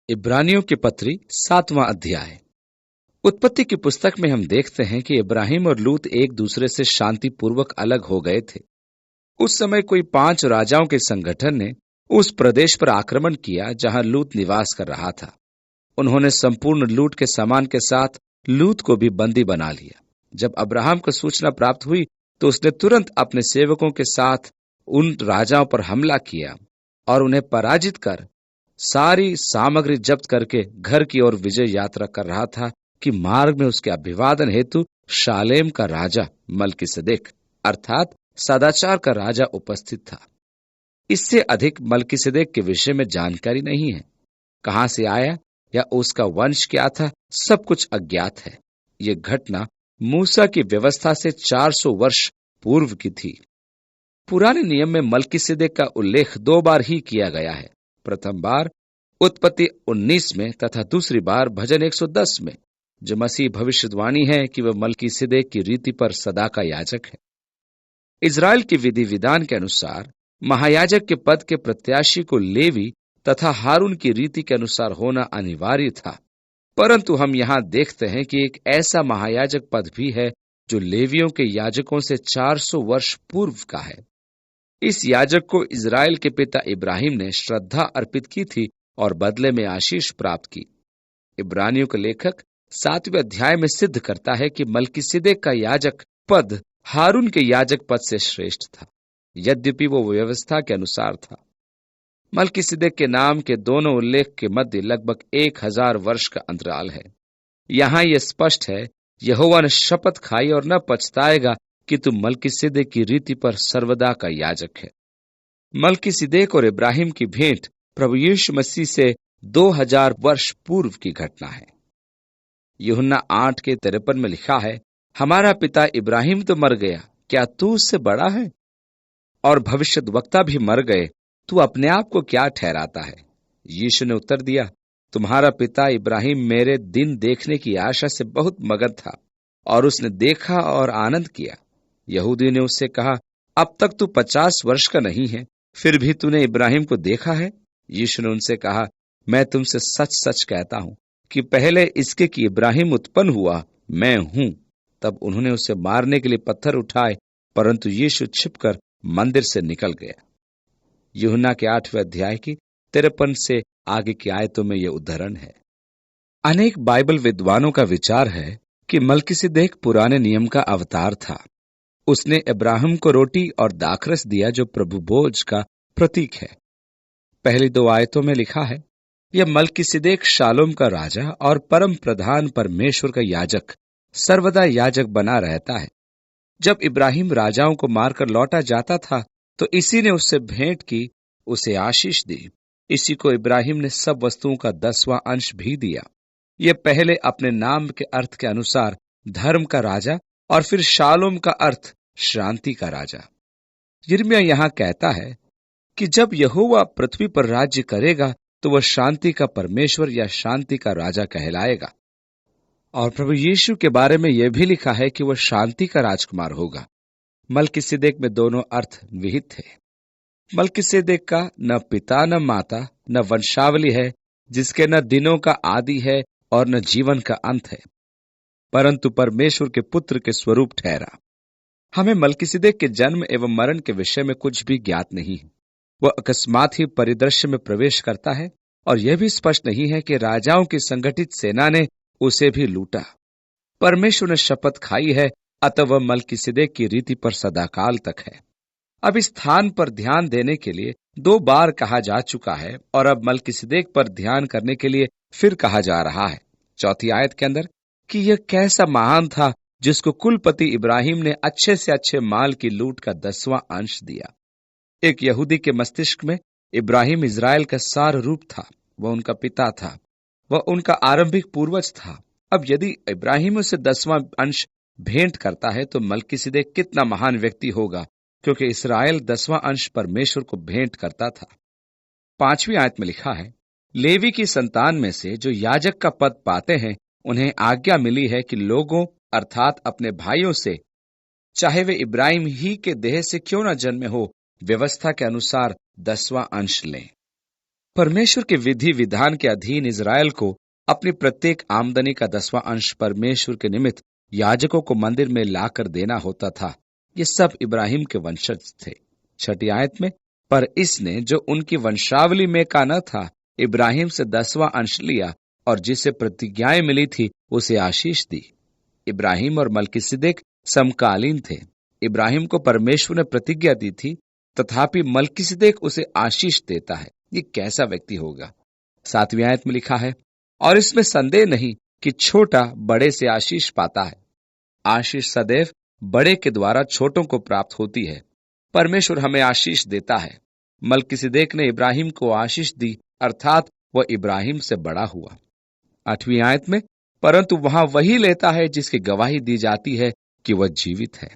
इब्रानियों की पत्री 7वां अध्याय। उत्पत्ति की पुस्तक में हम देखते हैं कि इब्राहिम और लूत एक दूसरे से शांतिपूर्वक अलग हो गए थे। उस समय कोई 5 राजाओं के संगठन ने उस प्रदेश पर आक्रमण किया जहां लूत निवास कर रहा था। उन्होंने संपूर्ण लूट के सामान के साथ लूत को भी बंदी बना लिया। जब अब्राहम को सूचना प्राप्त हुई तो उसने तुरंत अपने सेवकों के साथ उन राजाओं पर हमला किया और उन्हें पराजित कर सारी सामग्री जब्त करके घर की ओर विजय यात्रा कर रहा था कि मार्ग में उसके अभिवादन हेतु शालेम का राजा मलकीसेदेक अर्थात सदाचार का राजा उपस्थित था। इससे अधिक मलकीसेदेक के विषय में जानकारी नहीं है। कहां से आया या उसका वंश क्या था, सब कुछ अज्ञात है। ये घटना मूसा की व्यवस्था से 400 वर्ष पूर्व की थी। पुराने नियम में मलकीसेदेक का उल्लेख 2 बार ही किया गया है। प्रथम बार उत्पत्ति 19 में तथा दूसरी बार भजन 110 में, जो मसीह भविष्यवाणी है कि वह मलकीसेदेक की रीति पर सदा का याजक है। इज़राइल की विधि विधान के अनुसार महायाजक के पद के प्रत्याशी को लेवी तथा हारून की रीति के अनुसार होना अनिवार्य था। परंतु हम यहाँ देखते हैं कि एक ऐसा महायाजक पद भी है जो लेवियों के याजकों से 400 वर्ष पूर्व का है। इस याजक को इज़राइल के पिता इब्राहिम ने श्रद्धा अर्पित की थी और बदले में आशीष प्राप्त की। इब्रानियों के लेखक 7वें अध्याय में सिद्ध करता है कि मलकीसेदेक का याजक पद हारून के याजक पद से श्रेष्ठ था, यद्यपि वो व्यवस्था के अनुसार था। मलकीसेदेक के नाम के दोनों उल्लेख के मध्य लगभग 1000 वर्ष का अंतराल है। यहां यह स्पष्ट है, यहोवा ने शपथ खाई और न पछताएगा कि तुम मलकीसेदेक की रीति पर सर्वदा का याजक है। मलकीसेदेक और इब्राहिम की भेंट प्रभु यीशु मसीह से 2000 वर्ष पूर्व की घटना है। यूहन्ना 8:53 में लिखा है, हमारा पिता इब्राहिम तो मर गया, क्या तू उससे बड़ा है? और भविष्यद्वक्ता भी मर गए, तू अपने आप को क्या ठहराता है? यीशु ने उत्तर दिया, तुम्हारा पिता इब्राहिम मेरे दिन देखने की आशा से बहुत मगन था और उसने देखा और आनंद किया। यहूदी ने उससे कहा, अब तक तू 50 वर्ष का नहीं है, फिर भी तूने इब्राहिम को देखा है? यीशु ने उनसे कहा, मैं तुमसे सच सच कहता हूं कि पहले इसके कि इब्राहिम उत्पन्न हुआ, मैं हूं। तब उन्होंने उसे मारने के लिए पत्थर उठाए, परंतु यीशु छिपकर मंदिर से निकल गया। यूहन्ना के 8वें अध्याय की 53 से आगे की आयतों में यह उद्धरण है। अनेक बाइबल विद्वानों का विचार है कि मलकीसेदेक पुराने नियम का अवतार था। उसने इब्राहिम को रोटी और दाखरस दिया, जो प्रभु भोज का प्रतीक है। पहली 2 आयतों में लिखा है, यह मलकीसेदेक शालोम का राजा और परम प्रधान परमेश्वर का याजक सर्वदा याजक बना रहता है। जब इब्राहिम राजाओं को मारकर लौटा जाता था तो इसी ने उससे भेंट की, उसे आशीष दी। इसी को इब्राहिम ने सब वस्तुओं का 10वां अंश भी दिया। यह पहले अपने नाम के अर्थ के अनुसार धर्म का राजा और फिर शालोम का अर्थ शांति का राजा। यिर्मयाह यहां कहता है कि जब यहोवा पृथ्वी पर राज्य करेगा तो वह शांति का परमेश्वर या शांति का राजा कहलाएगा। और प्रभु यीशु के बारे में यह भी लिखा है कि वह शांति का राजकुमार होगा। मलकीसेदेक में दोनों अर्थ विहित थे। मलकीसेदेक का न पिता न माता न वंशावली है, जिसके न दिनों का आदि है और न जीवन का अंत है, परंतु परमेश्वर के पुत्र के स्वरूप ठहरा। हमें मलकीसेदेक के जन्म एवं मरण के विषय में कुछ भी ज्ञात नहीं है। वह अकस्मात ही परिदृश्य में प्रवेश करता है और यह भी स्पष्ट नहीं है कि राजाओं की संगठित सेना ने उसे भी लूटा। परमेश्वर ने शपथ खाई है, अतः वह मलकीसेदेक की रीति पर सदाकाल तक है। अब इस स्थान पर ध्यान देने के लिए 2 बार कहा जा चुका है और अब मलकीसेदेक पर ध्यान करने के लिए फिर कहा जा रहा है। 4 आयत के अंदर कि यह कैसा महान था जिसको कुलपति इब्राहिम ने अच्छे से अच्छे माल की लूट का 10वां अंश दिया। एक यहूदी के मस्तिष्क में इब्राहिम इज़राइल का सार रूप था। वह उनका पिता था, वह उनका आरंभिक पूर्वज था। अब यदि इब्राहिम उसे 10वां अंश भेंट करता है तो मलकीसेदेक कितना महान व्यक्ति होगा, क्योंकि इस्राएल 10वां अंश परमेश्वर को भेंट करता था। 5वीं आयत में लिखा है, लेवी की संतान में से जो याजक का पद पाते हैं, उन्हें आज्ञा मिली है कि लोगों अर्थात अपने भाइयों से, चाहे वे इब्राहिम ही के देह से क्यों न जन्मे हो, व्यवस्था के अनुसार 10वां अंश लें। परमेश्वर के विधि विधान के अधीन इज़राइल को अपनी प्रत्येक आमदनी का 10वां अंश परमेश्वर के निमित्त याजकों को मंदिर में लाकर देना होता था। ये सब इब्राहिम के वंशज थे। 6 आयत में, पर इसने जो उनकी वंशावली में का न था, इब्राहिम से 10वां अंश लिया और जिसे प्रतिज्ञाएं मिली थी उसे आशीष दी। इब्राहिम और मलकीसिदक समकालीन थे। इब्राहिम को परमेश्वर ने प्रतिज्ञा दी थी, तथापि मलकीसिदक उसे आशीष देता है। ये कैसा व्यक्ति होगा? 7वीं आयत में लिखा है, और इसमें संदेह नहीं कि छोटा बड़े से आशीष पाता है। आशीष सदैव बड़े के द्वारा छोटों को प्राप्त होती है। परमेश्वर हमें आशीष देता है। मलकीसिदक ने इब्राहिम को आशीष दी, अर्थात वह इब्राहिम से बड़ा हुआ। 8वीं आयत में, परंतु वहां वही लेता है जिसकी गवाही दी जाती है कि वह जीवित है।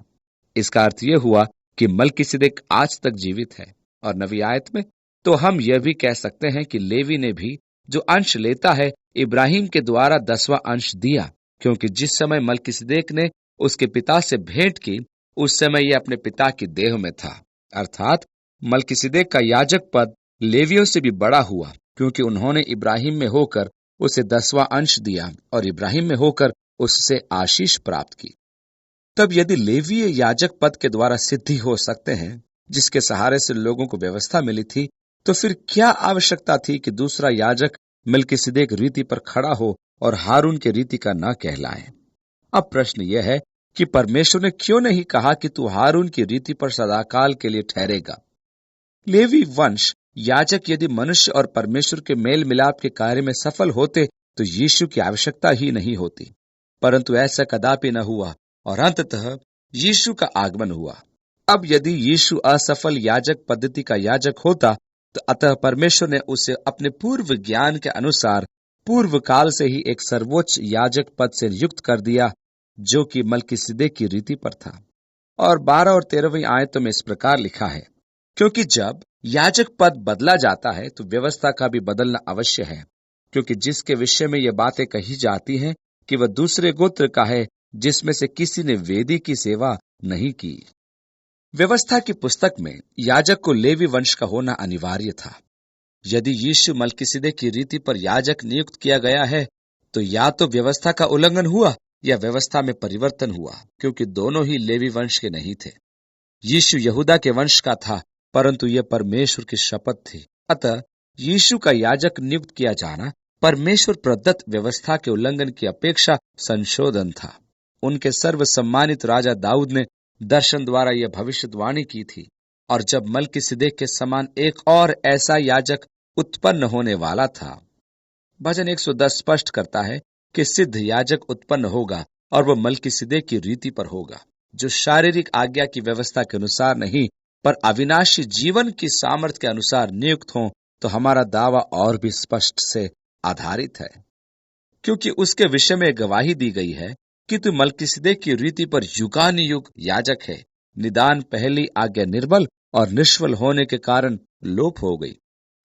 इसका अर्थ यह हुआ कि मलकीसिदक आज तक जीवित है। और 9वीं आयत में, तो हम यह भी कह सकते हैं कि लेवी ने भी जो अंश लेता है इब्राहिम के द्वारा 10वां अंश दिया, क्योंकि जिस समय मलकीसिदक ने उसके पिता से भेंट की उस समय यह अपने पिता की देह में था। अर्थात मलकीसिदक का याजक पद लेवियों से भी बड़ा हुआ, क्योंकि उन्होंने इब्राहिम में होकर उसे 10वां अंश दिया और इब्राहिम में होकर उससे आशीष प्राप्त की। तब यदि लेवीय याजक पद के द्वारा सिद्धि हो सकते हैं, जिसके सहारे से लोगों को व्यवस्था मिली थी, तो फिर क्या आवश्यकता थी कि दूसरा याजक मलकीसिदक रीति पर खड़ा हो और हारून के रीति का न कहलाए? अब प्रश्न यह है कि परमेश्वर ने क्यों नहीं कहा कि तू हारून की रीति पर सदाकाल के लिए ठहरेगा? लेवी वंश याजक यदि मनुष्य और परमेश्वर के मेल मिलाप के कार्य में सफल होते तो यीशु की आवश्यकता ही नहीं होती, परंतु ऐसा कदापि न हुआ और अंततः यीशु का आगमन हुआ। अब यदि यीशु असफल याजक पद्धति का याजक होता तो अतः परमेश्वर ने उसे अपने पूर्व ज्ञान के अनुसार पूर्व काल से ही एक सर्वोच्च याजक पद से युक्त कर दिया, जो कि मलकीसिदक की रीति पर था। और 12 और 13वीं आयतों में इस प्रकार लिखा है, क्योंकि जब याजक पद बदला जाता है तो व्यवस्था का भी बदलना अवश्य है, क्योंकि जिसके विषय में ये बातें कही जाती हैं कि वह दूसरे गोत्र का है, जिसमें से किसी ने वेदी की सेवा नहीं की। व्यवस्था की पुस्तक में याजक को लेवी वंश का होना अनिवार्य था। यदि यीशु मलकीसिदक की रीति पर याजक नियुक्त किया गया है, तो या तो व्यवस्था का उल्लंघन हुआ या व्यवस्था में परिवर्तन हुआ, क्योंकि दोनों ही लेवी वंश के नहीं थे। यीशु यहूदा के वंश का था, परंतु यह परमेश्वर की शपथ थी। अतः यीशु का याजक नियुक्त किया जाना परमेश्वर प्रदत्त व्यवस्था के उल्लंघन की अपेक्षा संशोधन था। उनके सर्वसम्मानित राजा दाऊद ने दर्शन द्वारा यह भविष्यवाणी की थी, और जब मलकीसिदक के समान एक और ऐसा याजक उत्पन्न होने वाला था। भजन 110 स्पष्ट करता है कि सिद्ध याजक उत्पन्न होगा और वह मलकीसिदक की रीति पर होगा, जो शारीरिक आज्ञा की व्यवस्था के अनुसार नहीं पर अविनाशी जीवन की सामर्थ्य के अनुसार नियुक्त हों। तो हमारा दावा और भी स्पष्ट से आधारित है, क्योंकि उसके विषय में गवाही दी गई है कि तू मलकीसिदक की रीति पर युगानुयुग याजक है। निदान पहली आज्ञा निर्बल और निष्फल होने के कारण लोप हो गई।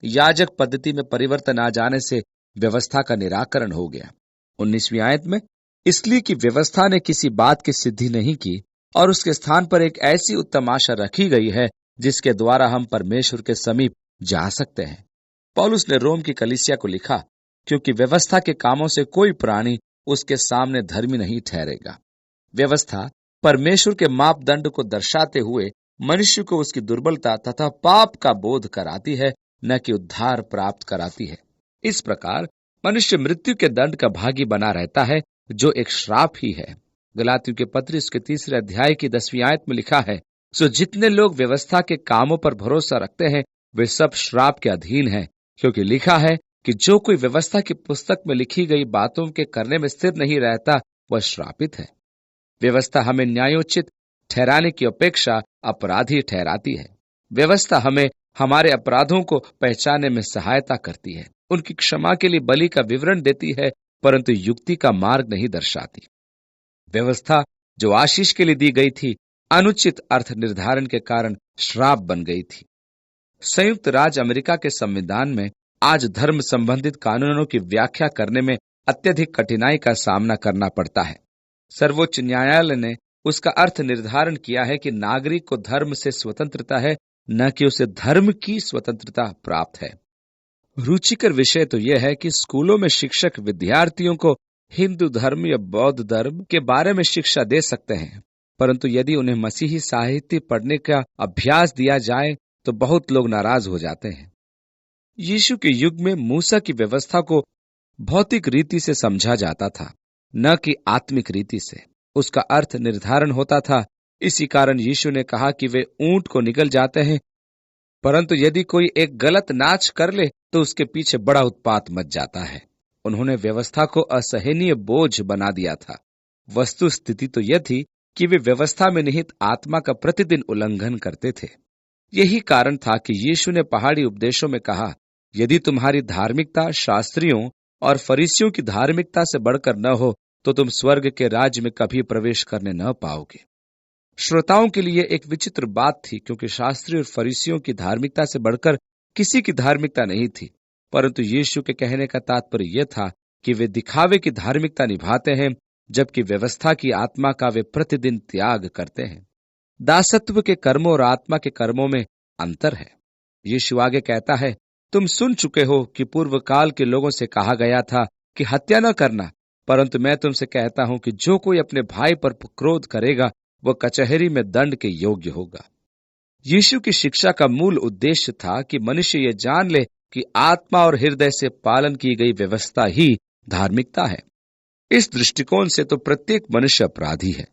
याजक पद्धति में परिवर्तन आ जाने से व्यवस्था का निराकरण हो गया। 19वीं आयत में, इसलिए कि व्यवस्था ने किसी बात की सिद्धि नहीं की और उसके स्थान पर एक ऐसी उत्तम आशा रखी गई है जिसके द्वारा हम परमेश्वर के समीप जा सकते हैं। पौलुस ने रोम की कलीसिया को लिखा, क्योंकि व्यवस्था के कामों से कोई प्राणी उसके सामने धर्मी नहीं ठहरेगा। व्यवस्था परमेश्वर के मापदंड को दर्शाते हुए मनुष्य को उसकी दुर्बलता तथा पाप का बोध कराती है, न कि उद्धार प्राप्त कराती है। इस प्रकार मनुष्य मृत्यु के दंड का भागी बना रहता है, जो एक श्राप ही है। गलातियों के पत्र इसके 3 अध्याय की 10वीं आयत में लिखा है, सो जितने लोग व्यवस्था के कामों पर भरोसा रखते हैं वे सब श्राप के अधीन हैं, क्योंकि लिखा है कि जो कोई व्यवस्था की पुस्तक में लिखी गई बातों के करने में स्थिर नहीं रहता वह श्रापित है। व्यवस्था हमें न्यायोचित ठहराने की अपेक्षा अपराधी ठहराती है। व्यवस्था हमें हमारे अपराधों को पहचानने में सहायता करती है, उनकी क्षमा के लिए बलि का विवरण देती है, परंतु युक्ति का मार्ग नहीं दर्शाती। व्यवस्था जो आशीष के लिए दी गई थी, अनुचित अर्थ निर्धारण के कारण श्राप बन गई थी। संयुक्त राज्य अमेरिका के संविधान में आज धर्म संबंधित कानूनों की व्याख्या करने में अत्यधिक कठिनाई का सामना करना पड़ता है। सर्वोच्च न्यायालय ने उसका अर्थ निर्धारण किया है कि नागरिक को धर्म से स्वतंत्रता है, न कि उसे धर्म की स्वतंत्रता प्राप्त है। रुचिकर विषय तो यह है कि स्कूलों में शिक्षक विद्यार्थियों को हिंदू धर्म या बौद्ध धर्म के बारे में शिक्षा दे सकते हैं, परंतु यदि उन्हें मसीही साहित्य पढ़ने का अभ्यास दिया जाए तो बहुत लोग नाराज हो जाते हैं। यीशु के युग में मूसा की व्यवस्था को भौतिक रीति से समझा जाता था, न कि आत्मिक रीति से। उसका अर्थ निर्धारण होता था। इसी कारण यीशु ने कहा कि वे ऊंट को निगल जाते हैं, परंतु यदि कोई एक गलत नाच कर ले तो उसके पीछे बड़ा उत्पात मच जाता है। उन्होंने व्यवस्था को असहनीय बोझ बना दिया था। वस्तु स्थिति तो यह थी कि वे व्यवस्था में निहित आत्मा का प्रतिदिन उल्लंघन करते थे। यही कारण था कि यीशु ने पहाड़ी उपदेशों में कहा, यदि तुम्हारी धार्मिकता शास्त्रियों और फरीसियों की धार्मिकता से बढ़कर न हो तो तुम स्वर्ग के राज्य में कभी प्रवेश करने न पाओगे। श्रोताओं के लिए एक विचित्र बात थी, क्योंकि शास्त्री और फरीसियों की धार्मिकता से बढ़कर किसी की धार्मिकता नहीं थी, परंतु यीशु के कहने का तात्पर्य यह था कि वे दिखावे की धार्मिकता निभाते हैं, जबकि व्यवस्था की आत्मा का वे प्रतिदिन त्याग करते हैं। दासत्व के कर्मों और आत्मा के कर्मों में अंतर है। यीशु आगे कहता है, तुम सुन चुके हो कि पूर्व काल के लोगों से कहा गया था कि हत्या न करना, परंतु मैं तुमसे कहता हूं कि जो कोई अपने भाई पर क्रोध करेगा वह कचहरी में दंड के योग्य होगा। यीशु की शिक्षा का मूल उद्देश्य था कि मनुष्य ये जान ले कि आत्मा और हृदय से पालन की गई व्यवस्था ही धार्मिकता है। इस दृष्टिकोण से तो प्रत्येक मनुष्य अपराधी है,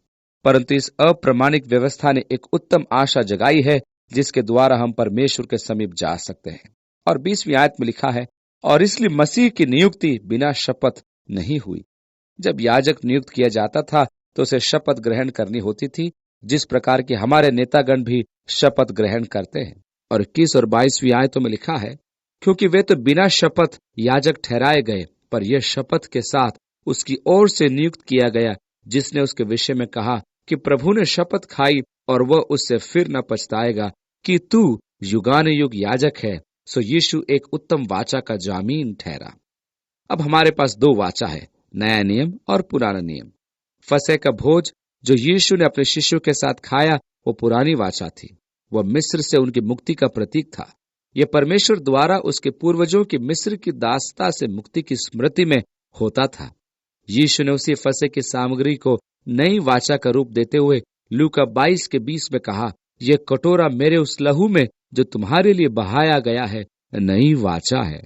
परंतु इस अप्रमाणिक व्यवस्था ने एक उत्तम आशा जगाई है जिसके द्वारा हम परमेश्वर के समीप जा सकते हैं। और 20वीं आयत में लिखा है, और इसलिए मसीह की नियुक्ति बिना शपथ नहीं हुई। जब याजक नियुक्त किया जाता था तो उसे शपथ ग्रहण करनी होती थी, जिस प्रकार के हमारे नेतागण भी शपथ ग्रहण करते हैं। और 21 और 22वीं आयतों में लिखा है, क्योंकि वे तो बिना शपथ याजक ठहराए गए, पर यह शपथ के साथ उसकी ओर से नियुक्त किया गया, जिसने उसके विषय में कहा कि प्रभु ने शपथ खाई और वह उससे फिर न पछताएगा कि तू युगानुयुग याजक है। सो यीशु एक उत्तम वाचा का जामीन ठहरा। अब हमारे पास 2 वाचा है, नया नियम और पुराना नियम। फसह का भोज जो यीशु ने अपने शिष्यों के साथ खाया वो पुरानी वाचा थी। वह मिस्र से उनकी मुक्ति का प्रतीक था। यह परमेश्वर द्वारा उसके पूर्वजों की मिस्र की दासता से मुक्ति की स्मृति में होता था। यीशु ने उसी फसह की सामग्री को नई वाचा का रूप देते हुए लूका 22 के 20 में कहा, यह कटोरा मेरे उस लहू में जो तुम्हारे लिए बहाया गया है नई वाचा है।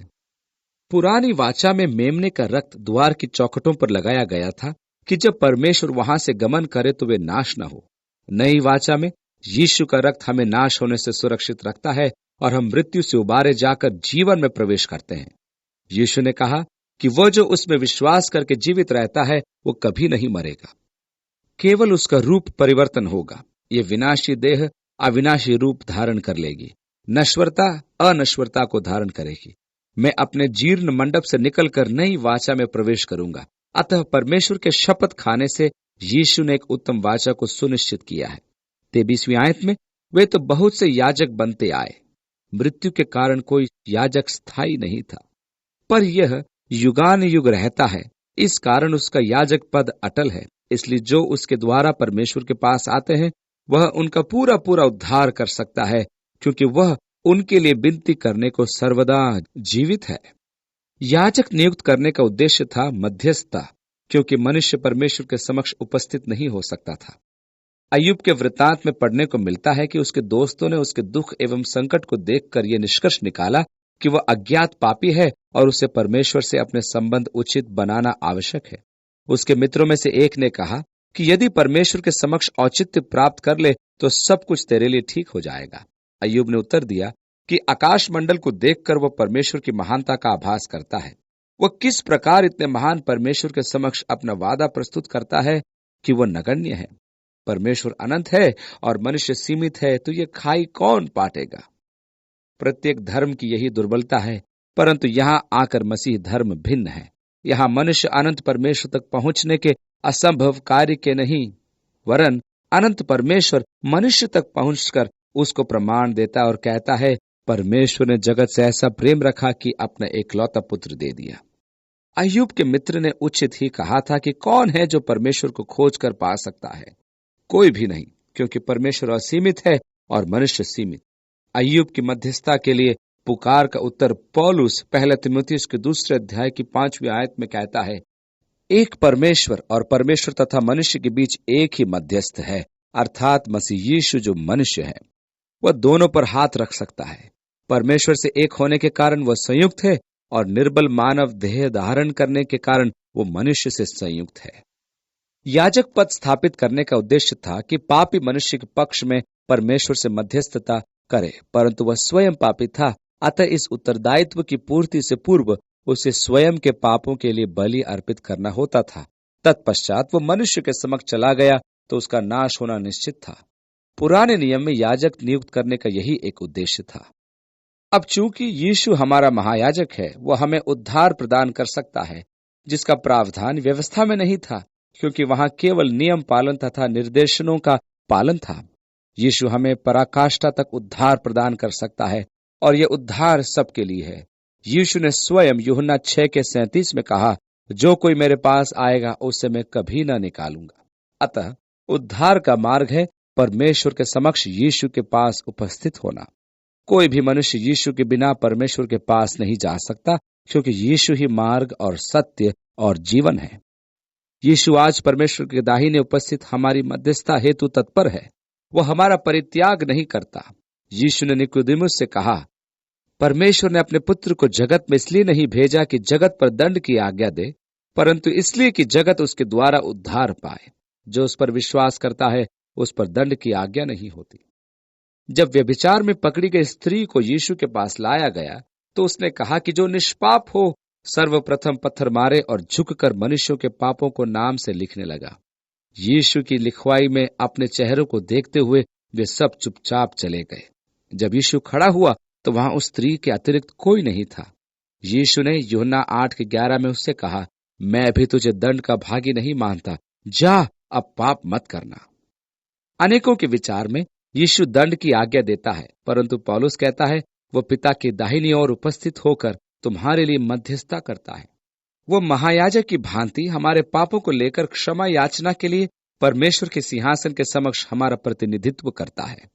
पुरानी वाचा में मेमने का रक्त द्वार की चौखटों पर लगाया गया था कि जब परमेश्वर वहां से गमन करे तो वे नाश न हो। नई वाचा में यीशु का रक्त हमें नाश होने से सुरक्षित रखता है और हम मृत्यु से उबारे जाकर जीवन में प्रवेश करते हैं। यीशु ने कहा कि वह जो उसमें विश्वास करके जीवित रहता है वो कभी नहीं मरेगा, केवल उसका रूप परिवर्तन होगा। ये विनाशी देह अविनाशी रूप धारण कर लेगी, नश्वरता अनश्वरता को धारण करेगी। मैं अपने जीर्ण मंडप से निकलकर नई वाचा में प्रवेश करूंगा। अतः परमेश्वर के शपथ खाने से यीशु ने एक उत्तम वाचा को सुनिश्चित किया है। 23वीं आयत में वे तो बहुत से याजक बनते आए। मृत्यु के कारण कोई याजक स्थायी नहीं था, पर यह युगान युग रहता है। इस कारण उसका याजक पद अटल है। इसलिए जो उसके द्वारा परमेश्वर के पास आते हैं वह उनका पूरा पूरा उद्धार कर सकता है, क्योंकि वह उनके लिए विनती करने को सर्वदा जीवित है। याजक नियुक्त करने का उद्देश्य था मध्यस्थता, क्योंकि मनुष्य परमेश्वर के समक्ष उपस्थित नहीं हो सकता था। अय्यूब के वृत्तांत में पढ़ने को मिलता है कि उसके दोस्तों ने उसके दुख एवं संकट को देखकर यह निष्कर्ष निकाला कि वह अज्ञात पापी है और उसे परमेश्वर से अपने संबंध उचित बनाना आवश्यक है। उसके मित्रों में से एक ने कहा कि यदि परमेश्वर के समक्ष औचित्य प्राप्त कर ले तो सब कुछ तेरे लिए ठीक हो जाएगा। अय्यूब ने उत्तर दिया कि आकाश मंडल को देखकर वह परमेश्वर की महानता का आभास करता है। वह किस प्रकार इतने महान परमेश्वर के समक्ष अपना वादा प्रस्तुत करता है कि वह नगण्य है। परमेश्वर अनंत है और मनुष्य सीमित है, तो ये खाई कौन पाटेगा। प्रत्येक धर्म की यही दुर्बलता है, परंतु यहाँ आकर मसीह धर्म भिन्न है। यहाँ मनुष्य अनंत परमेश्वर तक पहुंचने के असंभव कार्य के नहीं, वरन अनंत परमेश्वर मनुष्य तक पहुंचकर उसको प्रमाण देता और कहता है, परमेश्वर ने जगत से ऐसा प्रेम रखा कि अपना एकलौता पुत्र दे दिया। अय्यूब के मित्र ने उचित ही कहा था कि कौन है जो परमेश्वर को खोज कर पा सकता है? कोई भी नहीं, क्योंकि परमेश्वर असीमित है और मनुष्य सीमित। अय्यूब की मध्यस्थता के लिए पुकार का उत्तर पौलुस पहले तीमुथियुस के 2 अध्याय की 5वीं आयत में कहता है, एक परमेश्वर और परमेश्वर तथा मनुष्य के बीच एक ही मध्यस्थ है, अर्थात मसीह यीशु जो मनुष्य है। वह दोनों पर हाथ रख सकता है। परमेश्वर से एक होने के कारण वह संयुक्त है और निर्बल मानव देह धारण करने के कारण वो मनुष्य से संयुक्त है। याजक पद स्थापित करने का उद्देश्य था कि पापी मनुष्य के पक्ष में परमेश्वर से मध्यस्थता करे, परंतु वह स्वयं पापी था। अतः इस उत्तरदायित्व की पूर्ति से पूर्व उसे स्वयं के पापों के लिए बलि अर्पित करना होता था। तत्पश्चात वो मनुष्य के समक्ष चला गया तो उसका नाश होना निश्चित था। पुराने नियम में याजक नियुक्त करने का यही एक उद्देश्य था। अब चूंकि यीशु हमारा महायाजक है, वह हमें उद्धार प्रदान कर सकता है, जिसका प्रावधान व्यवस्था में नहीं था, क्योंकि वहां केवल नियम पालन तथा निर्देशनों का पालन था। यीशु हमें पराकाष्ठा तक उद्धार प्रदान कर सकता है और यह उद्धार सबके लिए है। यीशु ने स्वयं यूहन्ना 6:37 में कहा, जो कोई मेरे पास आएगा उसे मैं कभी न निकालूंगा। अतः उद्धार का मार्ग है परमेश्वर के समक्ष यीशु के पास उपस्थित होना। कोई भी मनुष्य यीशु के बिना परमेश्वर के पास नहीं जा सकता, क्योंकि यीशु ही मार्ग और सत्य और जीवन है। यीशु आज परमेश्वर के दाहिने उपस्थित हमारी मध्यस्थता हेतु तत्पर है। वह हमारा परित्याग नहीं करता। यीशु ने निकोदेमुस से कहा, परमेश्वर ने अपने पुत्र को जगत में इसलिए नहीं भेजा कि जगत पर दंड की आज्ञा दे, परंतु इसलिए कि जगत उसके द्वारा उद्धार पाए। जो उस पर विश्वास करता है उस पर दंड की आज्ञा नहीं होती। जब व्यभिचार में पकड़ी गई स्त्री को यीशु के पास लाया गया तो उसने कहा कि जो निष्पाप हो सर्वप्रथम पत्थर मारे, और झुककर मनुष्यों के पापों को नाम से लिखने लगा। यीशु की लिखवाई में अपने चेहरों को देखते हुए वे सब चुपचाप चले गए। जब यीशु खड़ा हुआ तो वहां उस स्त्री के अतिरिक्त कोई नहीं था। यीशु ने यूहन्ना 8:11 में उससे कहा, मैं भी तुझे दंड का भागी नहीं मानता, जा अब पाप मत करना। अनेकों के विचार में यीशु दंड की आज्ञा देता है, परंतु पौलुस कहता है वो पिता की दाहिनी ओर उपस्थित होकर तुम्हारे लिए मध्यस्थता करता है। वो महायाजक की भांति हमारे पापों को लेकर क्षमा याचना के लिए परमेश्वर के सिंहासन के समक्ष हमारा प्रतिनिधित्व करता है।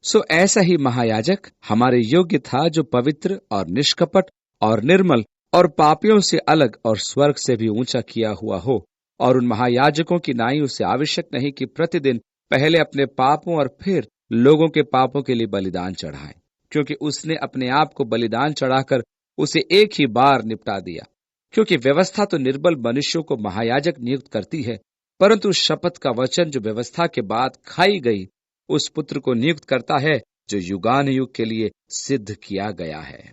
सो ऐसा ही महायाजक हमारे योग्य था, जो पवित्र और निष्कपट और निर्मल और पापियों से अलग और स्वर्ग से भी ऊंचा किया हुआ हो। और उन महायाजकों की नाई उसे आवश्यक नहीं कि प्रतिदिन पहले अपने पापों और फिर लोगों के पापों के लिए बलिदान चढ़ाए, क्योंकि उसने अपने आप को बलिदान चढ़ाकर उसे एक ही बार निपटा दिया। क्योंकि व्यवस्था तो निर्बल मनुष्यों को महायाजक नियुक्त करती है, परंतु शपथ का वचन जो व्यवस्था के बाद खाई गई उस पुत्र को नियुक्त करता है, जो युगानुयुग के लिए सिद्ध किया गया है।